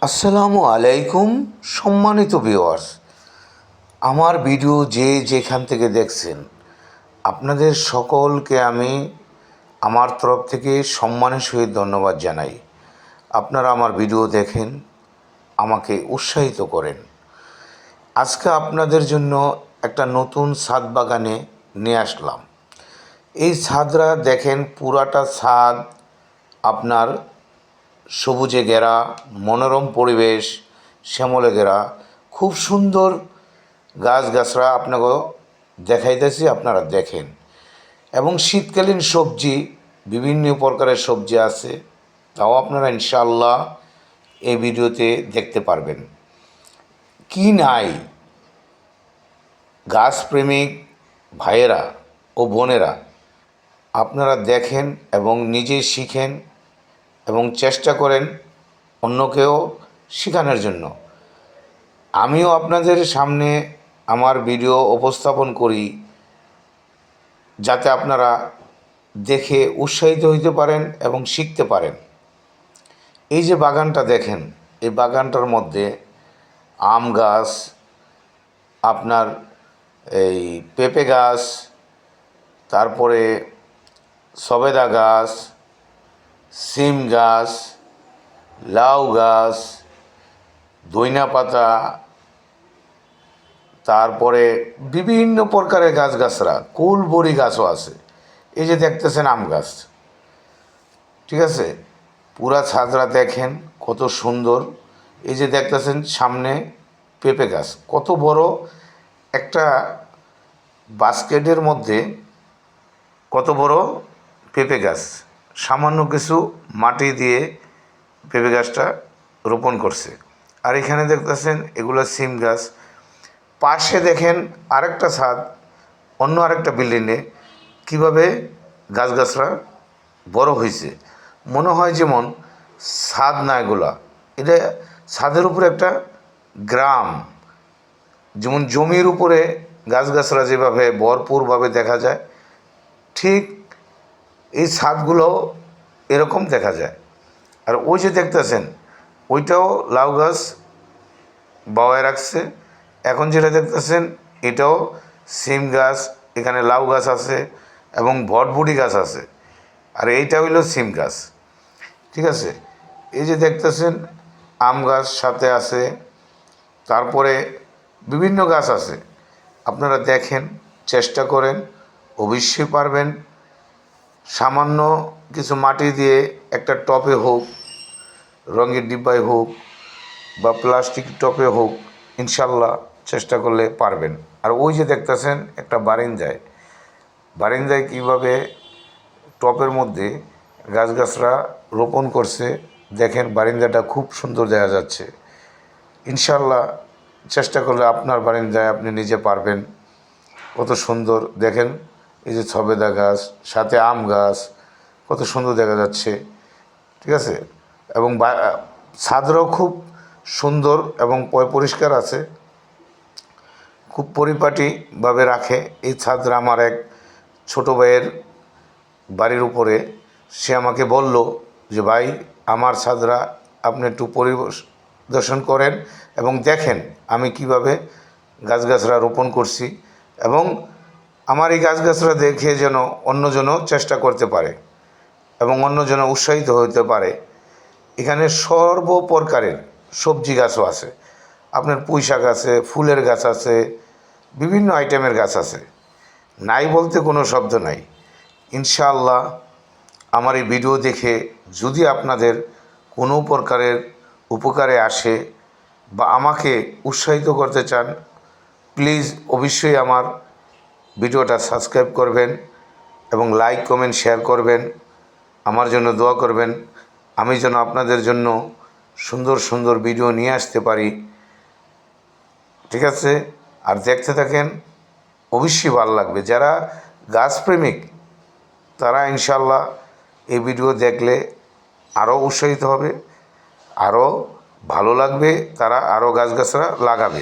আসসালামু আলাইকুম সম্মানিত ভিউয়ার্স, আমার ভিডিও যে যেখান থেকে দেখছেন আপনাদের সকলকে আমি আমার তরফ থেকে সম্মানের সহিত ধন্যবাদ জানাই। আপনারা আমার ভিডিও দেখেন, আমাকে উৎসাহিত করেন। আজকে আপনাদের জন্য একটা নতুন ছাদ বাগানে নিয়ে আসলাম। এই ছাদরা দেখেন, পুরাটা ছাদ আপনার সবুজে ঘেরা, মনোরম পরিবেশ, শ্যামলে ঘেরা, খুব সুন্দর গাছগাছরা আপনাকে দেখাইতেছি, আপনারা দেখেন। এবং শীতকালীন সবজি, বিভিন্ন প্রকারের সবজি আছে, তাও আপনারা ইনশাআল্লাহ এই ভিডিওতে দেখতে পারবেন। কি নাই, গাছপ্রেমিক ভাইয়েরা ও বোনেরা আপনারা দেখেন এবং নিজে শিখেন এবং চেষ্টা করেন অন্যকেও শেখানোর জন্য। আমিও আপনাদের সামনে আমার ভিডিও উপস্থাপন করি যাতে আপনারা দেখে উৎসাহিত হইতে পারেন এবং শিখতে পারেন। এই যে বাগানটা দেখেন, এই বাগানটার মধ্যে আম গাছ, আপনার এই পেঁপে গাছ, তারপরে সবেদা গাছ, সিম গাছ, লাউ গাছ, ধইনা পাতা, তারপরে বিভিন্ন প্রকারের গাছগাছরা, কুলবরি গাছও আছে। এই যে দেখতেছেন আম গাছ, ঠিক আছে। পুরা ছাদরা দেখেন কত সুন্দর। এই যে দেখতেছেন সামনে পেঁপে গাছ, কত বড় একটা বাস্কেটের মধ্যে কত বড় পেঁপে গাছ। সামান্য কিছু মাটি দিয়ে পেঁপে গাছটা রোপণ করছে। আর এখানে দেখতেছেন এগুলো সিম গাছ। পাশে দেখেন আরেকটা ছাদ, অন্য আরেকটা বিল্ডিংয়ে কীভাবে গাছগাছরা বড় হয়েছে। মনে হয় যেমন ছাদ না, এগুলা এটা ছাদের উপরে একটা গ্রাম। যেমন জমির উপরে গাছগাছরা যেভাবে ভরপুরভাবে দেখা যায়, ঠিক এই ছাদগুলো এরকম দেখা যায়। আর ওই যে দেখতেছেন ওইটাও লাউ গাছ বাওয়ায় রাখছে। এখন যেটা দেখতেছেন এটাও সিম গাছ, এখানে লাউ গাছ আছে এবং ভটভুটি গাছ আছে। আর এইটা হইল সিম গাছ, ঠিক আছে। এই যে দেখতেছেন আম গাছ সাথে আছে, তারপরে বিভিন্ন গাছ আছে। আপনারা দেখেন, চেষ্টা করেন, অবশ্যই পারবেন। সামান্য কিছু মাটি দিয়ে একটা টবে হোক, রঙের ডিব্বায় হোক বা প্লাস্টিক টবে হোক, ইনশাল্লাহ চেষ্টা করলে পারবেন। আর ওই যে দেখতেছেন একটা বারিন্দায় কীভাবে টবের মধ্যে গাছগাছরা রোপণ করছে, দেখেন বারিন্দাটা খুব সুন্দর দেখা যাচ্ছে। ইনশাল্লাহ চেষ্টা করলে আপনার বারিন্দায় আপনি নিজে পারবেন। কত সুন্দর দেখেন, এই যে সবেদা গাছ সাথে আম গাছ, কত সুন্দর দেখা যাচ্ছে, ঠিক আছে। এবং ছাদরাও খুব সুন্দর এবং পরিষ্কার আছে, খুব পরিপাটিভাবে রাখে। এই ছাদরা আমার এক ছোটো ভাইয়ের বাড়ির উপরে, সে আমাকে বলল যে ভাই, আমার ছাদরা আপনি একটু পরিদর্শন করেন এবং দেখেন আমি কিভাবে গাছগাছরা রোপণ করছি, এবং আমার এই গাছগাছরা দেখে যেন অন্যজনও চেষ্টা করতে পারে এবং অন্যজন উৎসাহিত হতে পারে। এখানে সর্বপ্রকারের সবজি গাছও আছে, আপনার পুঁই শাক আছে, ফুলের গাছ আছে, বিভিন্ন আইটেমের গাছ আছে। নাই বলতে কোনো শব্দ নাই। ইনশাআল্লাহ আমার এই ভিডিও দেখে যদি আপনাদের কোনো প্রকারের উপকারে আসে বা আমাকে উৎসাহিত করতে চান, প্লিজ অবশ্যই আমার ভিডিওটা সাবস্ক্রাইব করবেন এবং লাইক কমেন্ট শেয়ার করবেন। আমার জন্য দোয়া করবেন, আমি যেন আপনাদের জন্য সুন্দর সুন্দর ভিডিও নিয়ে আসতে পারি, ঠিক আছে। আর দেখতে থাকেন, অবশ্যই ভালো লাগবে। যারা গাছপ্রেমিক তারা ইনশাল্লাহ এই ভিডিও দেখলে আরও উৎসাহিত হবে, আরও ভালো লাগবে, তারা আরও গাছগাছরা লাগাবে।